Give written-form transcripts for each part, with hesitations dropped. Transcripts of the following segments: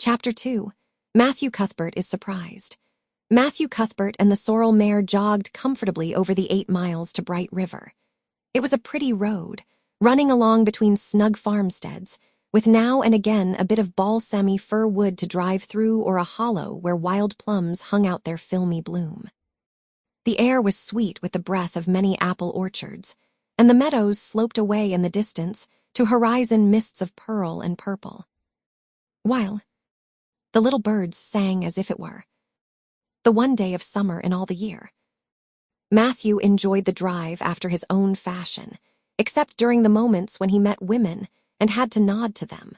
Chapter 2. Matthew Cuthbert is surprised. Matthew Cuthbert and the sorrel mare jogged comfortably over the 8 miles to Bright River. It was a pretty road, running along between snug farmsteads, with now and again a bit of balsamy fir wood to drive through or a hollow where wild plums hung out their filmy bloom. The air was sweet with the breath of many apple orchards, and the meadows sloped away in the distance to horizon mists of pearl and purple. While the little birds sang as if it were the one day of summer in all the year. Matthew enjoyed the drive after his own fashion, except during the moments when he met women and had to nod to them.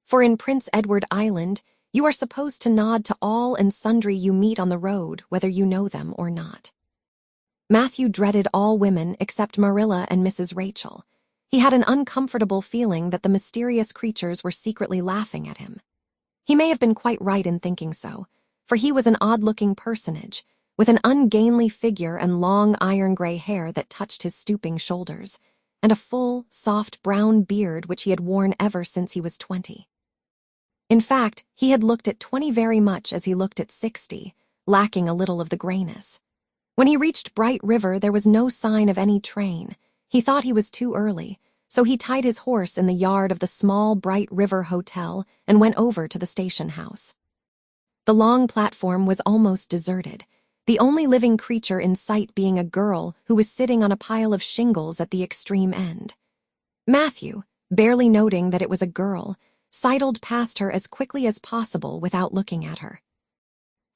For in Prince Edward Island, you are supposed to nod to all and sundry you meet on the road, whether you know them or not. Matthew dreaded all women except Marilla and Mrs. Rachel. He had an uncomfortable feeling that the mysterious creatures were secretly laughing at him. He may have been quite right in thinking so, for he was an odd-looking personage, with an ungainly figure and long iron-gray hair that touched his stooping shoulders, and a full, soft brown beard which he had worn ever since he was 20. In fact, he had looked at 20 very much as he looked at 60, lacking a little of the grayness. When he reached Bright River, there was no sign of any train. He thought he was too early, so he tied his horse in the yard of the small Bright River Hotel and went over to the station house. The long platform was almost deserted, the only living creature in sight being a girl who was sitting on a pile of shingles at the extreme end. Matthew, barely noting that it was a girl, sidled past her as quickly as possible without looking at her.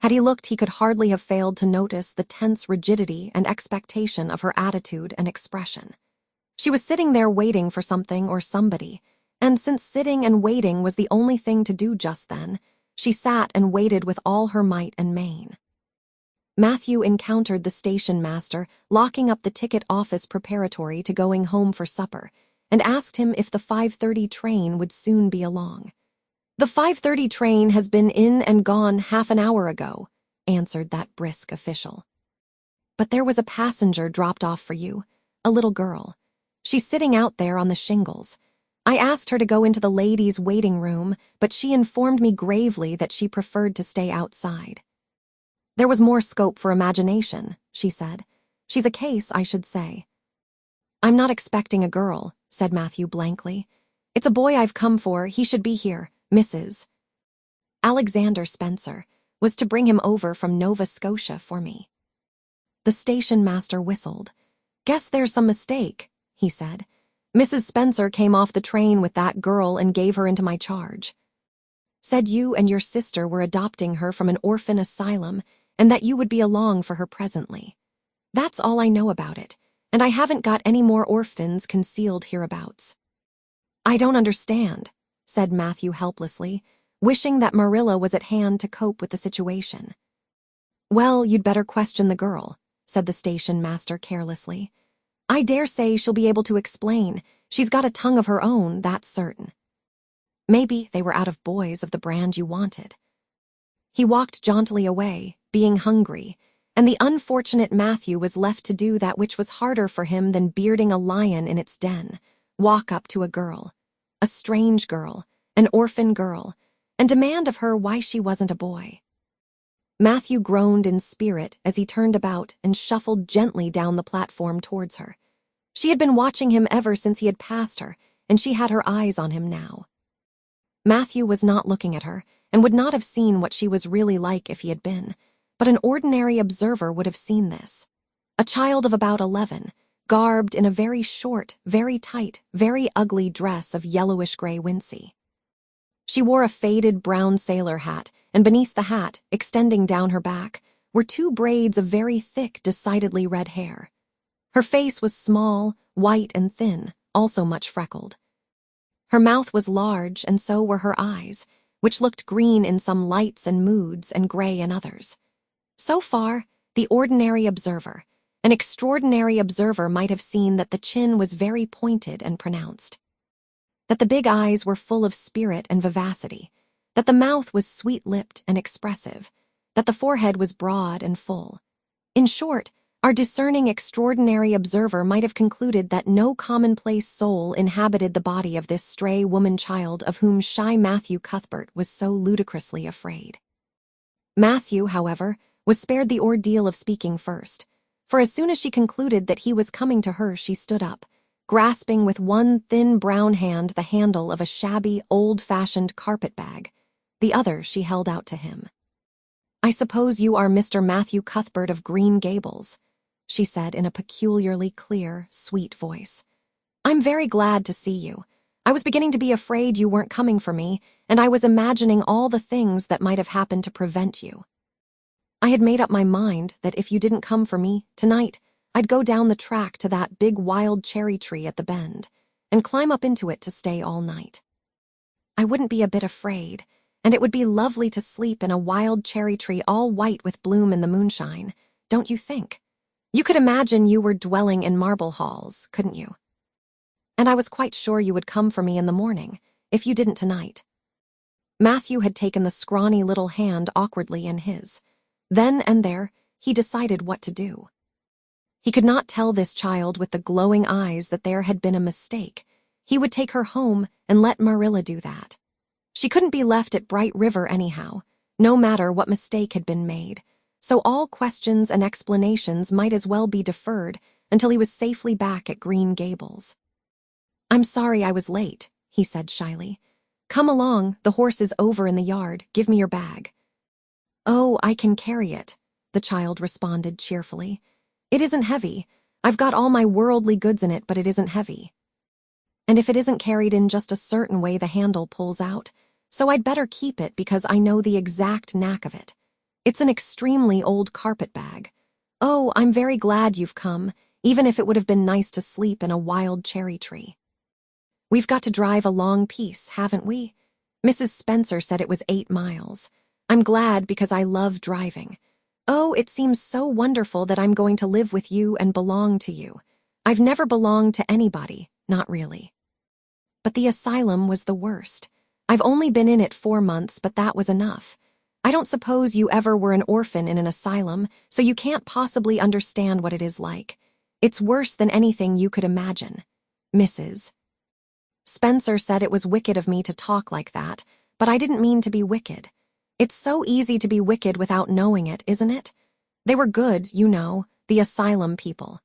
Had he looked, he could hardly have failed to notice the tense rigidity and expectation of her attitude and expression. She was sitting there waiting for something or somebody, and since sitting and waiting was the only thing to do just then, she sat and waited with all her might and main. Matthew encountered the station master locking up the ticket office preparatory to going home for supper, and asked him if the 5:30 train would soon be along. "The 5:30 train has been in and gone half an hour ago," answered that brisk official. "But there was a passenger dropped off for you, a little girl. She's sitting out there on the shingles. I asked her to go into the ladies' waiting room, but she informed me gravely that she preferred to stay outside. There was more scope for imagination," she said. "She's a case, I should say." "I'm not expecting a girl," said Matthew blankly. "It's a boy I've come for. He should be here, Mrs. Alexander Spencer was to bring him over from Nova Scotia for me." The station master whistled. "Guess there's some mistake," he said. "Mrs. Spencer came off the train with that girl and gave her into my charge. Said you and your sister were adopting her from an orphan asylum and that you would be along for her presently. That's all I know about it, and I haven't got any more orphans concealed hereabouts." "I don't understand," said Matthew helplessly, wishing that Marilla was at hand to cope with the situation. "Well, you'd better question the girl," said the station master carelessly. "I dare say she'll be able to explain. She's got a tongue of her own, that's certain. Maybe they were out of boys of the brand you wanted." He walked jauntily away, being hungry, and the unfortunate Matthew was left to do that which was harder for him than bearding a lion in its den, walk up to a girl, a strange girl, an orphan girl, and demand of her why she wasn't a boy. Matthew groaned in spirit as he turned about and shuffled gently down the platform towards her. She had been watching him ever since he had passed her, and she had her eyes on him now. Matthew was not looking at her, and would not have seen what she was really like if he had been, but an ordinary observer would have seen this. A child of about 11, garbed in a very short, very tight, very ugly dress of yellowish-gray wincey. She wore a faded brown sailor hat, and beneath the hat, extending down her back, were 2 braids of very thick, decidedly red hair. Her face was small, white and thin, also much freckled. Her mouth was large, and so were her eyes, which looked green in some lights and moods and gray in others. So far, the ordinary observer, an extraordinary observer might have seen that the chin was very pointed and pronounced, that the big eyes were full of spirit and vivacity, that the mouth was sweet-lipped and expressive, that the forehead was broad and full. In short, Our discerning, extraordinary observer might have concluded that no commonplace soul inhabited the body of this stray woman-child of whom shy Matthew Cuthbert was so ludicrously afraid. Matthew, however, was spared the ordeal of speaking first, for as soon as she concluded that he was coming to her, she stood up, grasping with one thin brown hand the handle of a shabby, old-fashioned carpet bag. The other she held out to him. "I suppose you are Mr. Matthew Cuthbert of Green Gables," she said in a peculiarly clear, sweet voice. "I'm very glad to see you. I was beginning to be afraid you weren't coming for me, and I was imagining all the things that might have happened to prevent you. I had made up my mind that if you didn't come for me tonight, I'd go down the track to that big wild cherry tree at the bend and climb up into it to stay all night. I wouldn't be a bit afraid, and it would be lovely to sleep in a wild cherry tree all white with bloom in the moonshine, don't you think? You could imagine you were dwelling in marble halls, couldn't you? And I was quite sure you would come for me in the morning, if you didn't tonight." Matthew had taken the scrawny little hand awkwardly in his. Then and there, he decided what to do. He could not tell this child with the glowing eyes that there had been a mistake. He would take her home and let Marilla do that. She couldn't be left at Bright River anyhow, no matter what mistake had been made, so all questions and explanations might as well be deferred until he was safely back at Green Gables. "I'm sorry I was late," he said shyly. "Come along, the horse is over in the yard. Give me your bag." "Oh, I can carry it," the child responded cheerfully. "It isn't heavy. I've got all my worldly goods in it, but it isn't heavy. And if it isn't carried in just a certain way, the handle pulls out, so I'd better keep it because I know the exact knack of it. It's an extremely old carpet bag. Oh, I'm very glad you've come, even if it would have been nice to sleep in a wild cherry tree. We've got to drive a long piece, haven't we? Mrs. Spencer said it was 8 miles. I'm glad because I love driving. Oh, it seems so wonderful that I'm going to live with you and belong to you. I've never belonged to anybody, not really. But the asylum was the worst. I've only been in it 4 months, but that was enough. I don't suppose you ever were an orphan in an asylum, so you can't possibly understand what it is like. It's worse than anything you could imagine. Mrs. Spencer said it was wicked of me to talk like that, but I didn't mean to be wicked. It's so easy to be wicked without knowing it, isn't it? They were good, you know, the asylum people.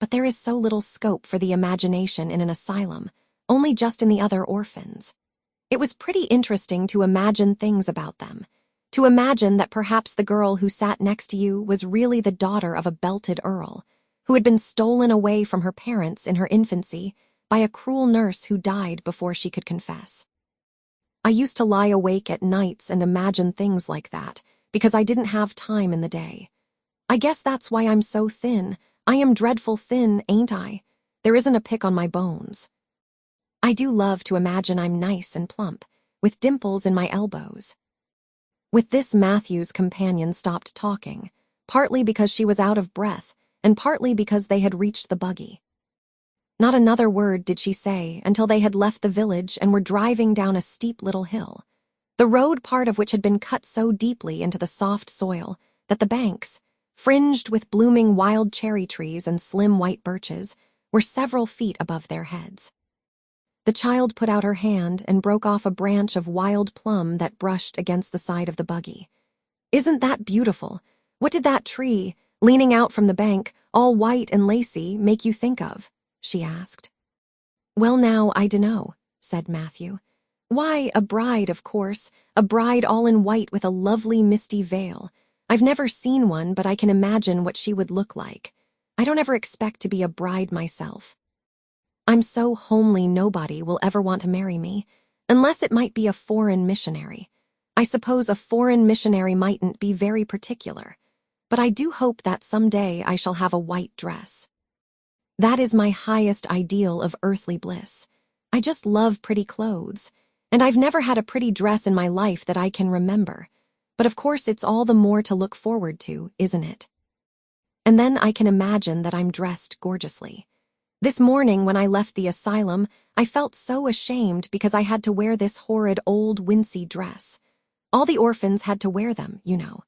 But there is so little scope for the imagination in an asylum, only just in the other orphans. It was pretty interesting to imagine things about them, to imagine that perhaps the girl who sat next to you was really the daughter of a belted earl, who had been stolen away from her parents in her infancy by a cruel nurse who died before she could confess. I used to lie awake at nights and imagine things like that, because I didn't have time in the day. I guess that's why I'm so thin. I am dreadful thin, ain't I? There isn't a pick on my bones. I do love to imagine I'm nice and plump, with dimples in my elbows. With this, Matthew's companion stopped talking, partly because she was out of breath, and partly because they had reached the buggy. Not another word did she say until they had left the village and were driving down a steep little hill, the road part of which had been cut so deeply into the soft soil that the banks, fringed with blooming wild cherry trees and slim white birches, were several feet above their heads. The child put out her hand and broke off a branch of wild plum that brushed against the side of the buggy. "Isn't that beautiful? What did that tree, leaning out from the bank, all white and lacy, make you think of?" she asked. "Well now, I dunno," said Matthew. "Why, a bride, of course, a bride all in white with a lovely misty veil. I've never seen one, but I can imagine what she would look like. I don't ever expect to be a bride myself. I'm so homely nobody will ever want to marry me, unless it might be a foreign missionary. I suppose a foreign missionary mightn't be very particular, but I do hope that someday I shall have a white dress. That is my highest ideal of earthly bliss. I just love pretty clothes, and I've never had a pretty dress in my life that I can remember. But of course it's all the more to look forward to, isn't it? And then I can imagine that I'm dressed gorgeously. This morning when I left the asylum, I felt so ashamed because I had to wear this horrid old wincey dress. All the orphans had to wear them, you know.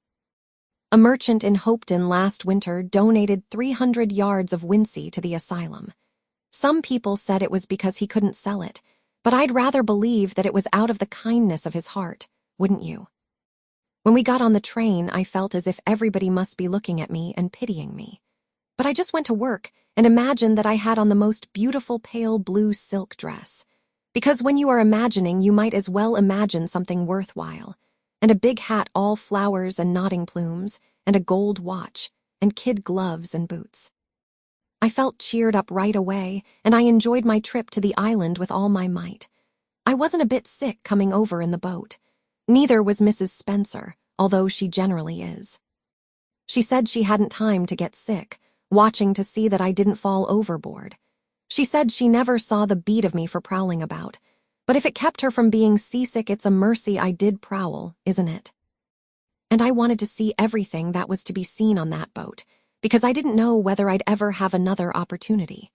A merchant in Hopeton last winter donated 300 yards of Wincy to the asylum. Some people said it was because he couldn't sell it, but I'd rather believe that it was out of the kindness of his heart, wouldn't you? When we got on the train, I felt as if everybody must be looking at me and pitying me. But I just went to work and imagined that I had on the most beautiful pale blue silk dress. Because when you are imagining, you might as well imagine something worthwhile. And a big hat all flowers and nodding plumes, and a gold watch, and kid gloves and boots. I felt cheered up right away, and I enjoyed my trip to the island with all my might. I wasn't a bit sick coming over in the boat. Neither was Mrs. Spencer, although she generally is. She said she hadn't time to get sick, watching to see that I didn't fall overboard. She said she never saw the beat of me for prowling about, but if it kept her from being seasick, it's a mercy I did prowl, isn't it? And I wanted to see everything that was to be seen on that boat, because I didn't know whether I'd ever have another opportunity.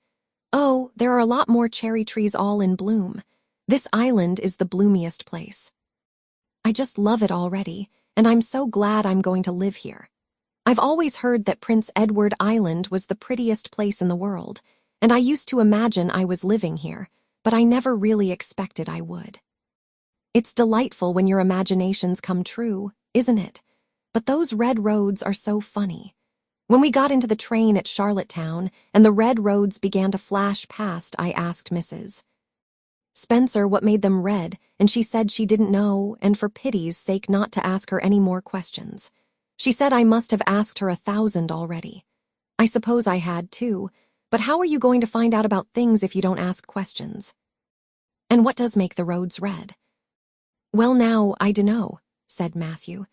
Oh, there are a lot more cherry trees all in bloom. This island is the bloomiest place. I just love it already, and I'm so glad I'm going to live here. I've always heard that Prince Edward Island was the prettiest place in the world, and I used to imagine I was living here, but I never really expected I would. It's delightful when your imaginations come true, isn't it? But those red roads are so funny. When we got into the train at Charlottetown and the red roads began to flash past, I asked Mrs. Spencer what made them red, and she said she didn't know, and for pity's sake not to ask her any more questions. She said I must have asked her 1,000 already. I suppose I had too, but how are you going to find out about things if you don't ask questions? And what does make the roads red? Well, now, I dunno, said Matthew.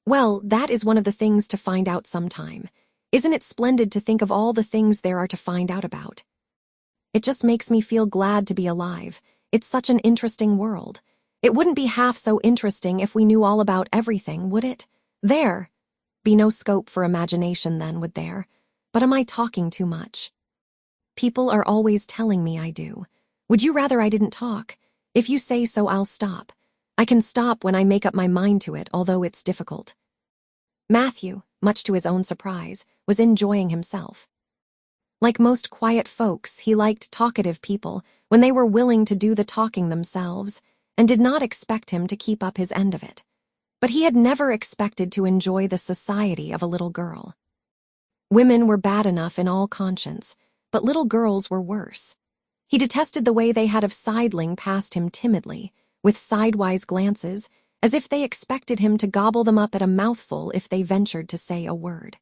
Well, that is one of the things to find out sometime. Isn't it splendid to think of all the things there are to find out about? It just makes me feel glad to be alive. It's such an interesting world. It wouldn't be half so interesting if we knew all about everything, would it? There. Be no scope for imagination then, would there? But am I talking too much? People are always telling me I do. Would you rather I didn't talk? If you say so, I'll stop. I can stop when I make up my mind to it, although it's difficult. Matthew, much to his own surprise, was enjoying himself. Like most quiet folks, he liked talkative people when they were willing to do the talking themselves, and did not expect him to keep up his end of it. But he had never expected to enjoy the society of a little girl. Women were bad enough in all conscience, but little girls were worse. He detested the way they had of sidling past him timidly, with sidewise glances, as if they expected him to gobble them up at a mouthful if they ventured to say a word.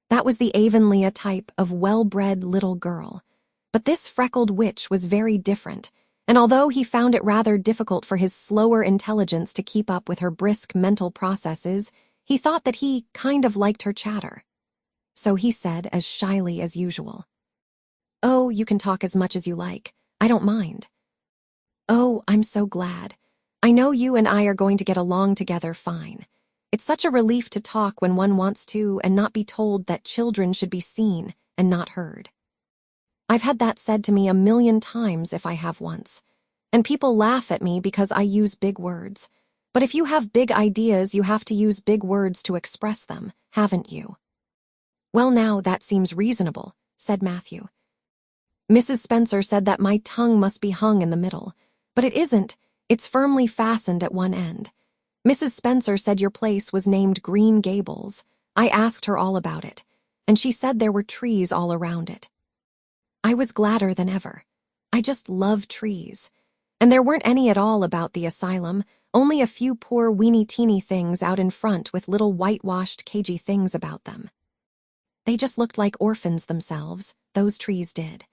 That was the Avonlea type of well-bred little girl. But this freckled witch was very different, and although he found it rather difficult for his slower intelligence to keep up with her brisk mental processes, he thought that he kind of liked her chatter. So he said, as shyly as usual, "Oh, you can talk as much as you like. I don't mind." "Oh, I'm so glad. I know you and I are going to get along together fine. It's such a relief to talk when one wants to and not be told that children should be seen and not heard. I've had that said to me 1,000,000 times if I have once, and people laugh at me because I use big words. But if you have big ideas, you have to use big words to express them, haven't you?" "Well, now, that seems reasonable," said Matthew. "Mrs. Spencer said that my tongue must be hung in the middle, but it isn't. It's firmly fastened at one end. Mrs. Spencer said your place was named Green Gables. I asked her all about it, and she said there were trees all around it." I was gladder than ever. I just love trees. And there weren't any at all about the asylum, only a few poor weeny-teeny things out in front with little whitewashed cagey things about them. They just looked like orphans themselves, those trees did.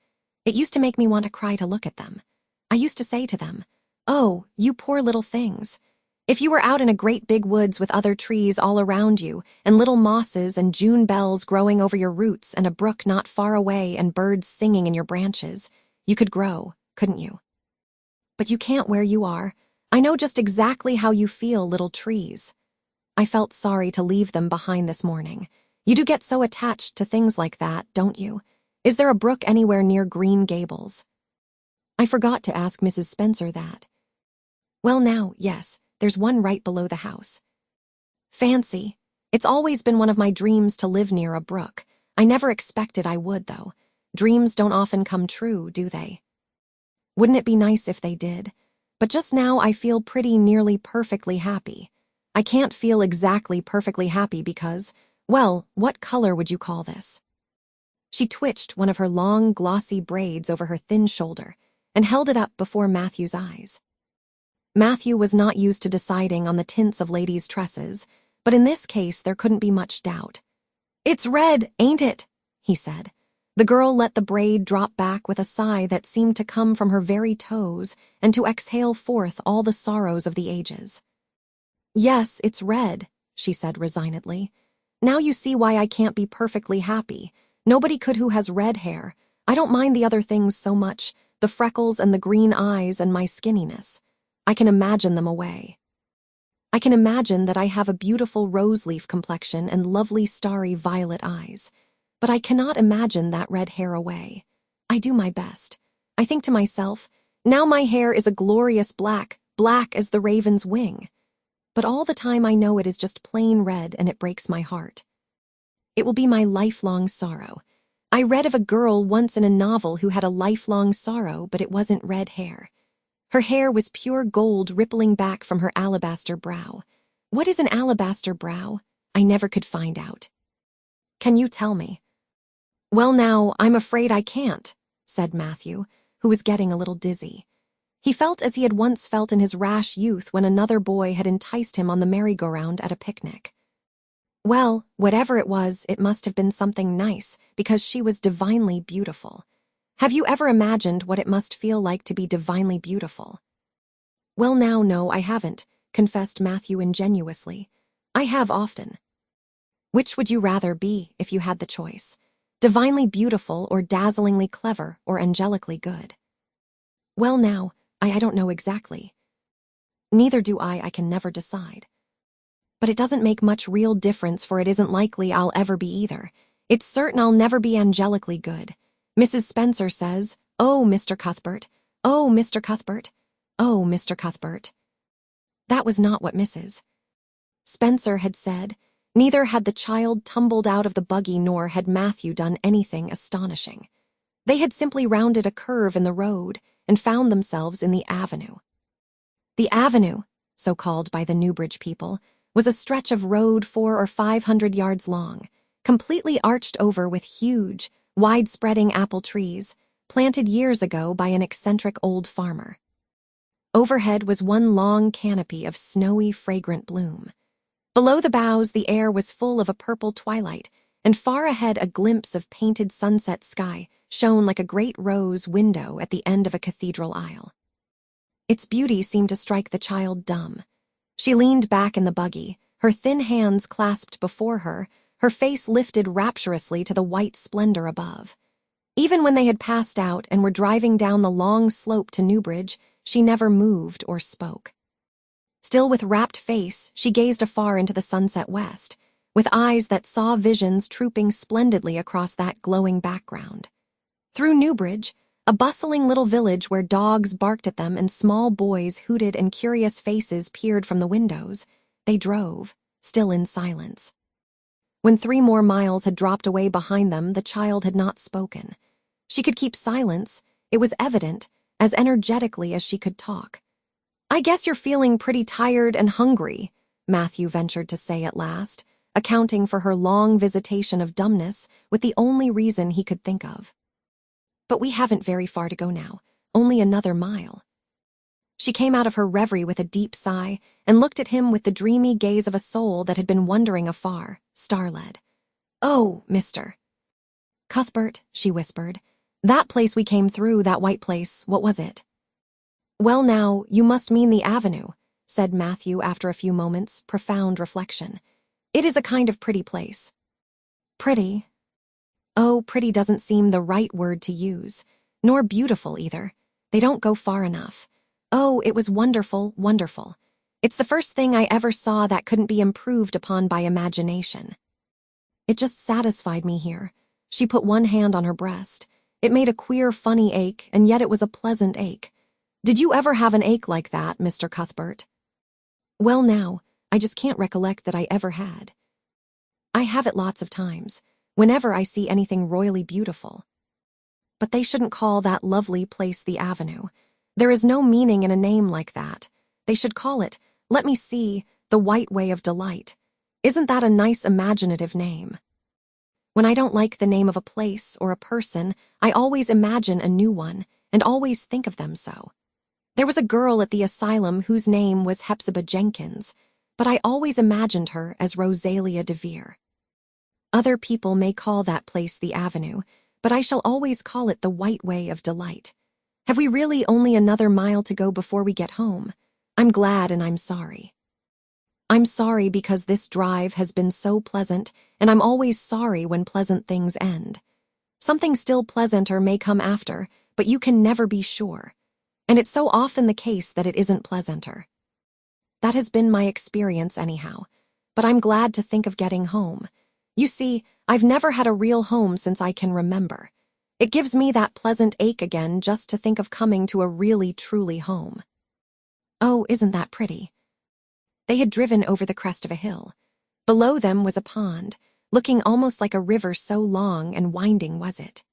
It used to make me want to cry to look at them. I used to say to them, "Oh, you poor little things. If you were out in a great big woods with other trees all around you, and little mosses and June bells growing over your roots and a brook not far away and birds singing in your branches, you could grow, couldn't you? But you can't where you are. I know just exactly how you feel, little trees." I felt sorry to leave them behind this morning. You do get so attached to things like that, don't you? Is there a brook anywhere near Green Gables? I forgot to ask Mrs. Spencer that. Well, now, yes, there's one right below the house. Fancy. It's always been one of my dreams to live near a brook. I never expected I would, though. Dreams don't often come true, do they? Wouldn't it be nice if they did? But just now I feel pretty nearly perfectly happy. I can't feel exactly perfectly happy because, well, what color would you call this? She twitched one of her long, glossy braids over her thin shoulder and held it up before Matthew's eyes. Matthew was not used to deciding on the tints of ladies' tresses, but in this case there couldn't be much doubt. "It's red, ain't it?" he said. The girl let the braid drop back with a sigh that seemed to come from her very toes and to exhale forth all the sorrows of the ages. "Yes, it's red," she said resignedly. "Now you see why I can't be perfectly happy. Nobody could who has red hair. I don't mind the other things so much, the freckles and the green eyes and my skinniness. I can imagine them away. I can imagine that I have a beautiful rose-leaf complexion and lovely starry violet eyes. But I cannot imagine that red hair away. I do my best. I think to myself, now my hair is a glorious black, black as the raven's wing. But all the time I know it is just plain red and it breaks my heart. It will be my lifelong sorrow. I read of a girl once in a novel who had a lifelong sorrow, but it wasn't red hair. Her hair was pure gold rippling back from her alabaster brow. What is an alabaster brow? I never could find out. Can you tell me? Well now, I'm afraid I can't, said Matthew, who was getting a little dizzy. He felt as he had once felt in his rash youth when another boy had enticed him on the merry-go-round at a picnic. Well, whatever it was, it must have been something nice, because she was divinely beautiful. Have you ever imagined what it must feel like to be divinely beautiful? Well now, no, I haven't, confessed Matthew ingenuously. I have often. Which would you rather be if you had the choice? Divinely beautiful or dazzlingly clever or angelically good? Well now, I don't know exactly. Neither do I can never decide. But it doesn't make much real difference, for it isn't likely I'll ever be either. It's certain I'll never be angelically good. Mrs. Spencer says, "Oh, Mr. Cuthbert, oh, Mr. Cuthbert, oh, Mr. Cuthbert." That was not what Mrs. Spencer had said. Neither had the child tumbled out of the buggy nor had Matthew done anything astonishing. They had simply rounded a curve in the road and found themselves in the avenue. The avenue, so called by the Newbridge people, was a stretch of road 400 or 500 yards long, completely arched over with huge, wide-spreading apple trees, planted years ago by an eccentric old farmer. Overhead was one long canopy of snowy, fragrant bloom. Below the boughs, the air was full of a purple twilight, and far ahead a glimpse of painted sunset sky shone like a great rose window at the end of a cathedral aisle. Its beauty seemed to strike the child dumb. She leaned back in the buggy, her thin hands clasped before her, her face lifted rapturously to the white splendor above. Even when they had passed out and were driving down the long slope to Newbridge, she never moved or spoke. Still with rapt face, she gazed afar into the sunset west, with eyes that saw visions trooping splendidly across that glowing background. Through Newbridge, a bustling little village where dogs barked at them and small boys hooted and curious faces peered from the windows, they drove, still in silence. When 3 more miles had dropped away behind them, the child had not spoken. She could keep silence, it was evident, as energetically as she could talk. "I guess you're feeling pretty tired and hungry," Matthew ventured to say at last, accounting for her long visitation of dumbness with the only reason he could think of. "But we haven't very far to go now, only another mile." She came out of her reverie with a deep sigh and looked at him with the dreamy gaze of a soul that had been wandering afar, star-led. "Oh, Mr. Cuthbert," she whispered, "that place we came through, that white place, what was it?" "Well now, you must mean the avenue," said Matthew after a few moments' profound reflection. "It is a kind of pretty place." "Pretty? Oh, pretty doesn't seem the right word to use, nor beautiful either. They don't go far enough. Oh, it was wonderful, wonderful. It's the first thing I ever saw that couldn't be improved upon by imagination. It just satisfied me here." She put one hand on her breast. It made a queer, funny ache, and yet it was a pleasant ache. "Did you ever have an ache like that, Mr. Cuthbert?" "Well now, I just can't recollect that I ever had." I have it lots of times, whenever I see anything royally beautiful. But they shouldn't call that lovely place the Avenue. There is no meaning in a name like that. They should call it, let me see, the White Way of Delight. Isn't that a nice imaginative name? When I don't like the name of a place or a person, I always imagine a new one and always think of them so. There was a girl at the asylum whose name was Hepzibah Jenkins, but I always imagined her as Rosalia DeVere. Other people may call that place the Avenue, but I shall always call it the White Way of Delight. Have we really only another mile to go before we get home? I'm glad and I'm sorry. I'm sorry because this drive has been so pleasant, and I'm always sorry when pleasant things end. Something still pleasanter may come after, but you can never be sure. And it's so often the case that it isn't pleasanter. That has been my experience anyhow, but I'm glad to think of getting home. You see, I've never had a real home since I can remember. It gives me that pleasant ache again just to think of coming to a really, truly home. Oh, isn't that pretty? They had driven over the crest of a hill. Below them was a pond, looking almost like a river, so long and winding was it.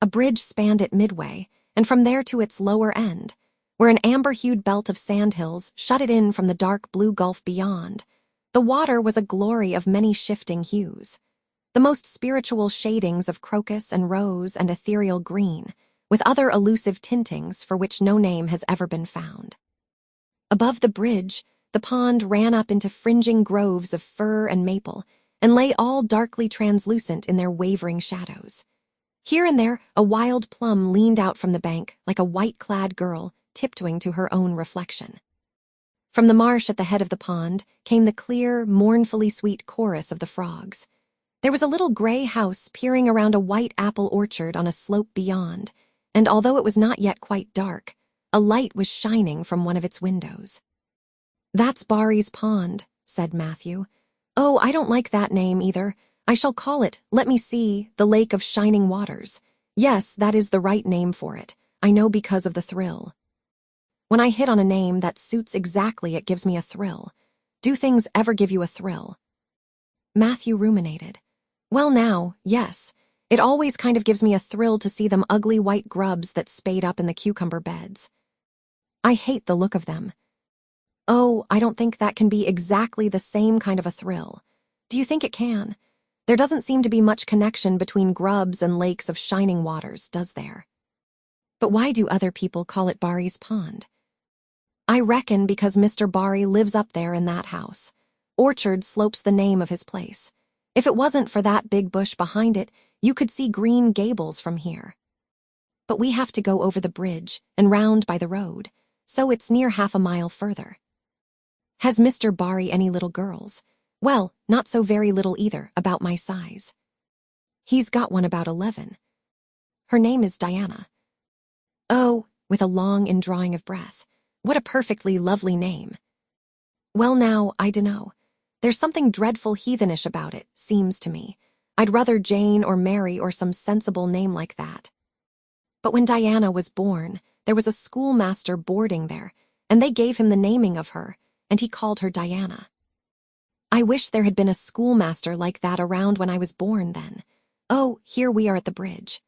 A bridge spanned it midway, and from there to its lower end, where an amber-hued belt of sandhills shut it in from the dark blue gulf beyond. The water was a glory of many shifting hues, the most spiritual shadings of crocus and rose and ethereal green, with other elusive tintings for which no name has ever been found. Above the bridge, the pond ran up into fringing groves of fir and maple, and lay all darkly translucent in their wavering shadows. Here and there, a wild plum leaned out from the bank like a white-clad girl tiptoeing to her own reflection. From the marsh at the head of the pond came the clear, mournfully sweet chorus of the frogs. There was a little gray house peering around a white apple orchard on a slope beyond, and although it was not yet quite dark, a light was shining from one of its windows. "That's Barry's Pond," said Matthew. "Oh, I don't like that name either. I shall call it, let me see, the Lake of Shining Waters. Yes, that is the right name for it. I know because of the thrill. When I hit on a name that suits exactly, it gives me a thrill. Do things ever give you a thrill?" Matthew ruminated. "Well now, yes. It always kind of gives me a thrill to see them ugly white grubs that spade up in the cucumber beds. I hate the look of them. Oh, I don't think that can be exactly the same kind of a thrill. Do you think it can? There doesn't seem to be much connection between grubs and lakes of shining waters, does there? But why do other people call it Barry's Pond? I reckon because Mr. Barry lives up there in that house. Orchard slopes the name of his place. If it wasn't for that big bush behind it, you could see Green Gables from here. But we have to go over the bridge and round by the road, so it's near half a mile further. Has Mr. Barry any little girls? Well, not so very little either, about my size. He's got one about 11. Her name is Diana. Oh, with a long indrawing of breath. What a perfectly lovely name. Well now, I dunno. There's something dreadful heathenish about it, seems to me. I'd rather Jane or Mary or some sensible name like that. But when Diana was born, there was a schoolmaster boarding there, and they gave him the naming of her, and he called her Diana. I wish there had been a schoolmaster like that around when I was born then. Oh, here we are at the bridge.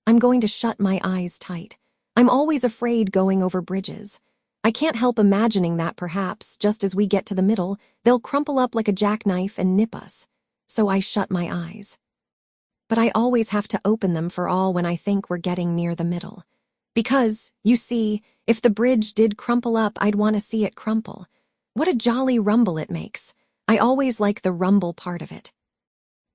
I'm going to shut my eyes tight. I'm always afraid going over bridges. I can't help imagining that perhaps, just as we get to the middle, they'll crumple up like a jackknife and nip us. So I shut my eyes. But I always have to open them for all when I think we're getting near the middle. Because, you see, if the bridge did crumple up, I'd want to see it crumple. What a jolly rumble it makes. I always like the rumble part of it.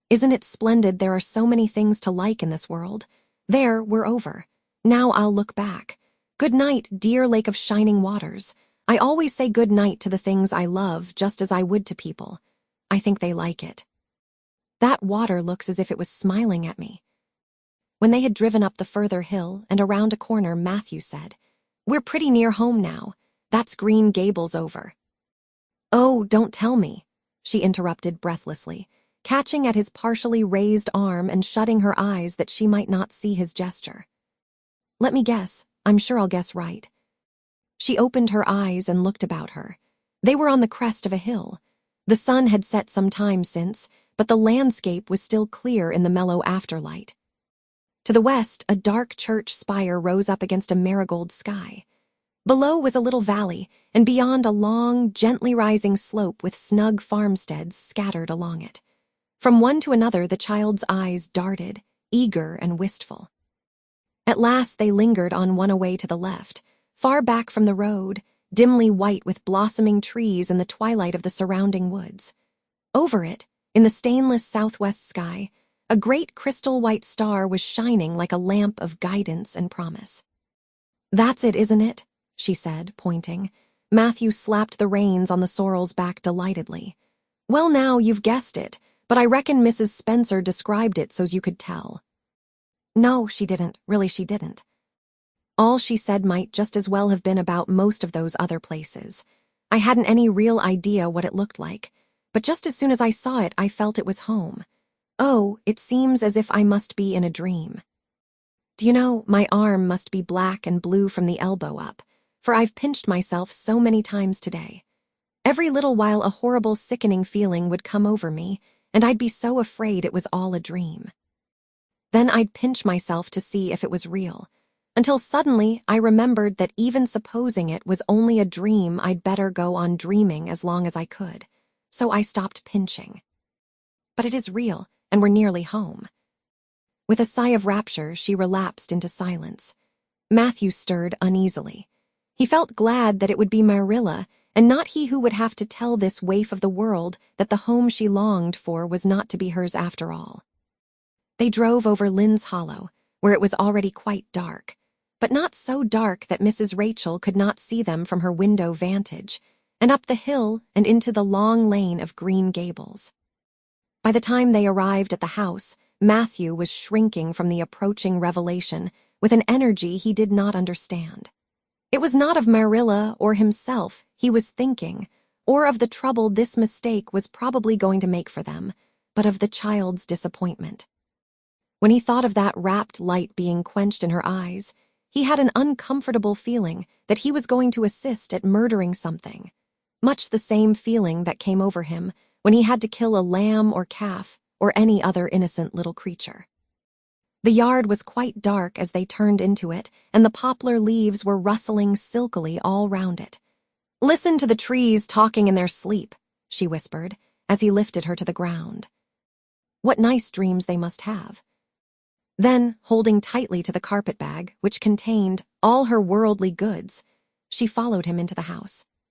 Isn't it splendid there are so many things to like in this world? There, we're over. Now I'll look back. Good night, dear Lake of Shining Waters. I always say good night to the things I love, just as I would to people. I think they like it. That water looks as if it was smiling at me. When they had driven up the further hill and around a corner, Matthew said, "We're pretty near home now. That's Green Gables over." "Oh, don't tell me," she interrupted breathlessly, catching at his partially raised arm and shutting her eyes that she might not see his gesture. "Let me guess. I'm sure I'll guess right." She opened her eyes and looked about her. They were on the crest of a hill. The sun had set some time since, but the landscape was still clear in the mellow afterlight. To the west, a dark church spire rose up against a marigold sky. Below was a little valley, and beyond a long, gently rising slope with snug farmsteads scattered along it. From one to another the child's eyes darted, eager and wistful. At last they lingered on one away to the left, far back from the road, dimly white with blossoming trees in the twilight of the surrounding woods. Over it, in the stainless southwest sky, a great crystal-white star was shining like a lamp of guidance and promise. "That's it, isn't it?" she said, pointing. Matthew slapped the reins on the sorrel's back delightedly. "Well now, you've guessed it, but I reckon Mrs. Spencer described it so's you could tell." No, she didn't. Really, she didn't. All she said might just as well have been about most of those other places. I hadn't any real idea what it looked like, but just as soon as I saw it, I felt it was home. Oh, it seems as if I must be in a dream. Do you know, my arm must be black and blue from the elbow up, for I've pinched myself so many times today. Every little while a horrible, sickening feeling would come over me, and I'd be so afraid it was all a dream. Then I'd pinch myself to see if it was real, until suddenly I remembered that even supposing it was only a dream, I'd better go on dreaming as long as I could, so I stopped pinching. But it is real, and we're nearly home. With a sigh of rapture, she relapsed into silence. Matthew stirred uneasily. He felt glad that it would be Marilla, and not he who would have to tell this waif of the world that the home she longed for was not to be hers after all. They drove over Lynn's Hollow, where it was already quite dark, but not so dark that Mrs. Rachel could not see them from her window vantage, and up the hill and into the long lane of Green Gables. By the time they arrived at the house, Matthew was shrinking from the approaching revelation with an energy he did not understand. It was not of Marilla or himself he was thinking, or of the trouble this mistake was probably going to make for them, but of the child's disappointment. When he thought of that rapt light being quenched in her eyes, he had an uncomfortable feeling that he was going to assist at murdering something, much the same feeling that came over him when he had to kill a lamb or calf or any other innocent little creature. The yard was quite dark as they turned into it, and the poplar leaves were rustling silkily all round it. "Listen to the trees talking in their sleep," she whispered, as he lifted her to the ground. What nice dreams they must have. Then, holding tightly to the carpetbag, which contained all her worldly goods, she followed him into the house.